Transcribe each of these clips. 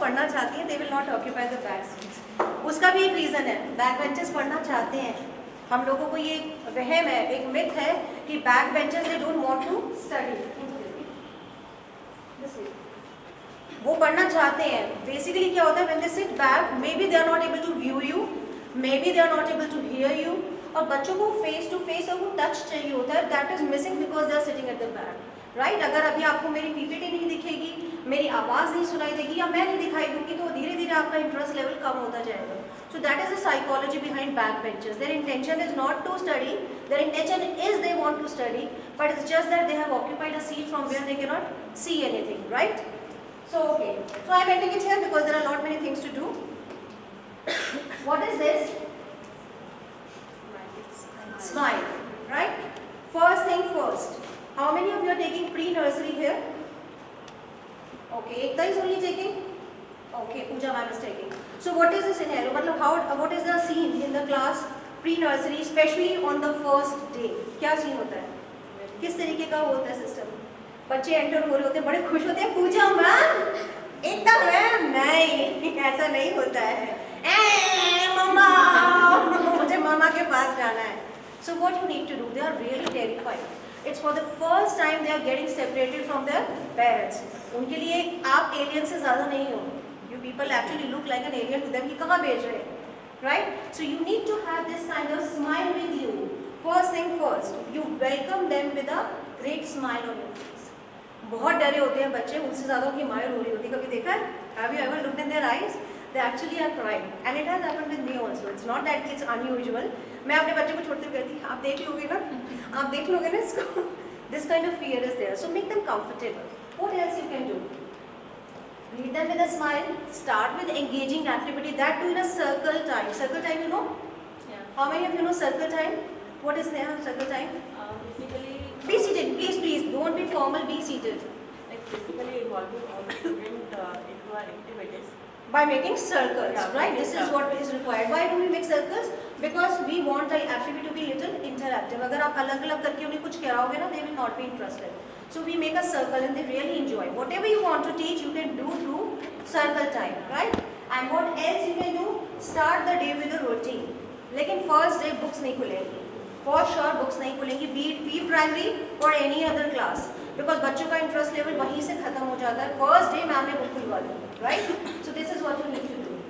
पढ़ना चाहती हैं, they will not occupy the back seats. उसका भी एक रीज़न है, बैक बेंचर्स पढ़ना चाहते हैं। हम लोगों को ये वहम है, एक मिथ है कि back benchers they don't want to study. वो पढ़ना चाहते हैं। बेसिकली क्या होता है, when they sit back, maybe they are not able to view you, maybe they are not able to hear you, और बच्चों को फेस टू फेस और वो टच चाहिए होता है, that is missing because they are sitting at the back, right. अगर अभी आपको मेरी पीपीटी नहीं दिखेगी, मेरी आवाज़ नहीं सुनाई देगी, या मैं नहीं दिखाई दूंगी, तो धीरे धीरे आपका इंटरेस्ट लेवल कम होता जाएगा। So that is the psychology behind backbenchers. Their intention is not to study. Their intention is they want to study, but it's just that they have occupied a seat from where they cannot see anything, right? So okay. So I'm ending it here because there are not many things to do. What is this? Smile, right? First thing first. How many of you are taking pre-nursery here? Okay, Ekta is only taking. Okay, Pooja ma'am is taking. So what is the scenario? मतलब what is the scene in the class pre-nursery, especially on the first day? क्या scene होता है? किस तरीके का होता है system? बच्चे एंटर हो रहे होते हैं, बड़े खुश होते हैं, पूजा मैम, एकदम मैम, नहीं ऐसा नहीं होता है। मम्मा, मुझे मामा के पास जाना है। So what you need to do? They are really terrified. It's for the first time they are getting separated from their parents. उनके लिए आप एलियन से ज़्यादा नहीं हो। You people actually look like an alien to them कि कहाँ भेज रहे हैं, right? So you need to have this kind of smile with you. First thing first, you welcome them with a great smile on your face. बहुत डरे होते हैं बच्चे, उनसे ज़्यादा उनकी मायर हो रही होती है। कभी देखा है? Have you ever looked in their eyes? They actually are crying, and it has happened with me also. It's not that it's unusual. मैं अपने बच्चे को छोड़ते हुए कहती, आप देख लोगे ना, आप देख लोगे ना इसको। This kind of fear is there, so make them comfortable. What else you can do? Greet them with a smile. Start with engaging activity. That too in a circle time. Circle time, you know? Yeah. How many of you know circle time? What is there? Circle time? Basically. Be seated, please, please. Don't be formal. Be seated. Like basically involving all the students into our activities. By making circles, Yeah, right? This is yeah. what is required. Why do we make circles? Because we want the activity to be little interactive. अगर आप अलग-अलग करके उन्हें कुछ कराओगे ना, they will not be interested. So we make a circle and they really enjoy. Whatever you want to teach, you can do through circle time, right? And what else you can do? Start the day with a routine. लेकिन first day books नहीं खुलेंगी. For sure books नहीं खुलेंगी. Be it pre-primary or any other class. Because बच्चों का interest level वहीं से खत्म हो जाता है. First day मैम ने book खुलवा दी, right? So this is what you need to do.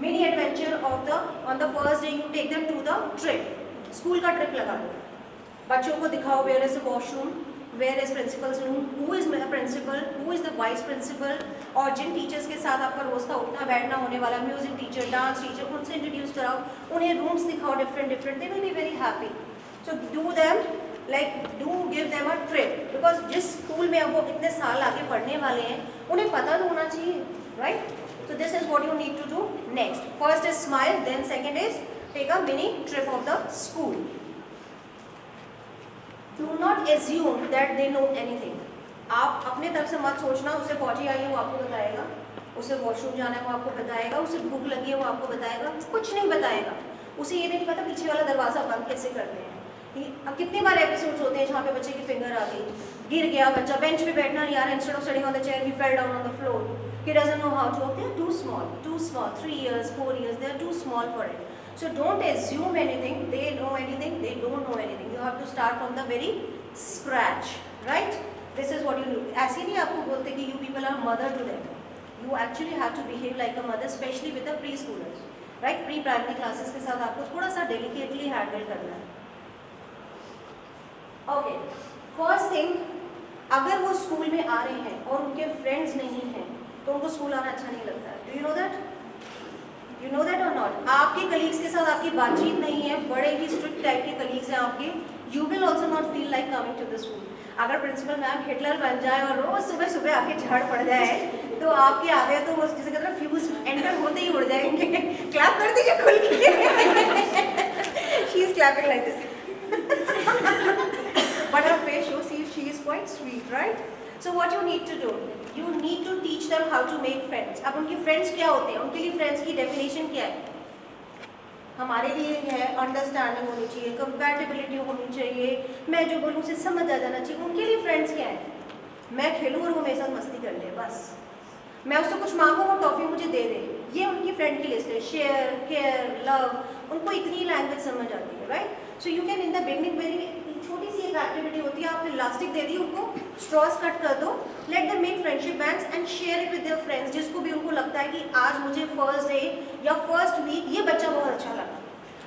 Mini adventure of on the first day you take them to the trip. School का trip लगा दो. बच्चों को दिखाओ where is the washroom. Where is principal's room? Who is the principal? Who is the vice principal? और जिन teachers के साथ आपका रोज का उठना बैठना होने वाला, म्यूजिक टीचर, डांस टीचर, उनसे इंट्रोड्यूस कराओ, उन्हें रूम्स दिखाओ different, they will be very happy. So do them give them a trip, because जिस स्कूल में अब वो इतने साल आगे पढ़ने वाले हैं, उन्हें पता तो होना चाहिए, right? So this is what you need to do next. First is smile, then second is take a mini trip of the school. Do not assume that they know anything. आप अपने तरफ से मत सोचना उसे पहुँची आई है वो आपको बताएगा, उसे वॉशरूम जाना है वो आपको बताएगा, उसे भूख लगी है वो आपको बताएगा, कुछ नहीं बताएगा। उसे ये नहीं पता पीछे वाला दरवाज़ा बंद कैसे करते हैं। अब कितने बार एपिसोड्स होते हैं जहाँ पे बच्चे की फिंगर आ गई, गिर गया बच्चा, बेंच पे बैठना नहीं आ रहा, instead of sitting on the chair he fell down on the floor, he doesn't know how to walk. They are too small, 3 years, 4 years, they are too small for it. So don't assume anything, they know anything, they don't know anything. You have to start from the very scratch, right? This is what you do. ऐसे नहीं आपको बोलते कि you people are mother to them. You actually have to behave like a mother, especially with the preschoolers, right? Pre-primary classes के साथ आपको थोड़ा सा delicately handle करना है. Okay, first thing, अगर वो स्कूल में आ रहे हैं और उनके फ्रेंड्स नहीं हैं, तो उनको स्कूल आना अच्छा नहीं लगता है. Do you know that? You know that or not? आपके कलीग्स के साथ आपकी बातचीत नहीं है, बड़े ही स्ट्रिक्ट टाइप के कलीग्स हैं आपके, you will also not feel like coming to the school. अगर प्रिंसिपल मैम हिटलर बन जाए और रोज सुबह सुबह आके झाड़ पड़ जाए, तो आपके आगे तो वो जिसे कहते हैं फ्यूज एंटर होते ही उड़ जाएंगे. क्लैप कर दीजिए खुल के. She is clapping like this. But her face shows she is quite sweet, right? So what you need to do? You need to teach them how to make friends. अब उनकी friends क्या होते हैं? उनके लिए फ्रेंड्स की definition क्या है? हमारे लिए है अंडरस्टैंडिंग होनी चाहिए, कंपैटिबिलिटी होनी चाहिए, मैं जो बोलूँ उसे समझ आ जाना चाहिए. उनके लिए फ्रेंड्स क्या है? मैं खेलूँ और वो मेरे साथ मस्ती कर ले, बस. मैं उससे कुछ मांगूँ वो टॉफी मुझे दे दे, ये उनकी फ्रेंड की लिस्ट है. शेयर, केयर, लव, उनको इतनी लैंग्वेज समझ आती है, right? So you can in the beginning very छोटी सी एक एक्टिविटी होती है, आपने इलास्टिक दे दी उनको, स्ट्रॉस कट कर दो, let them make friendship bands and share it with their friends. जिसको भी उनको लगता है कि आज मुझे फर्स्ट डे या फर्स्ट वीक ये बच्चा बहुत अच्छा लगा,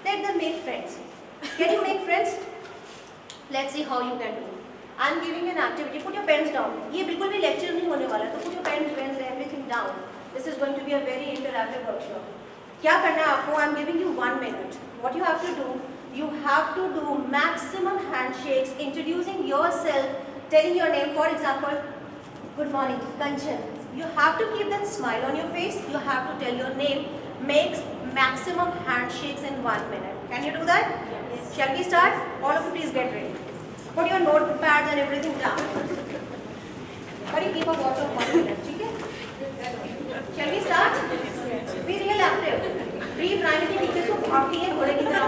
let them make friends. Can you make friends? Let's see how you can do. I am giving an activity. Put your pens down. ये बिल्कुल भी लेक्चर नहीं होने वाला है, तो put your pens everything down. This is going to be a very interactive workshop. क्या करना है आपको? I am giving you 1 minute. What you have to do, you have to do maximum handshakes, introducing yourself, telling your name. For example, good morning, Kanchan. You have to keep that smile on your face. You have to tell your name. Make maximum handshakes in 1 minute. Can you do that? Yes. Shall we start? All of you please get ready. Put your notepads and everything down. But you keep a watch of 1 minute. ठीक है? Shall we start? Be real active. Pre-primary teachers को भागती है घोड़े की तरह.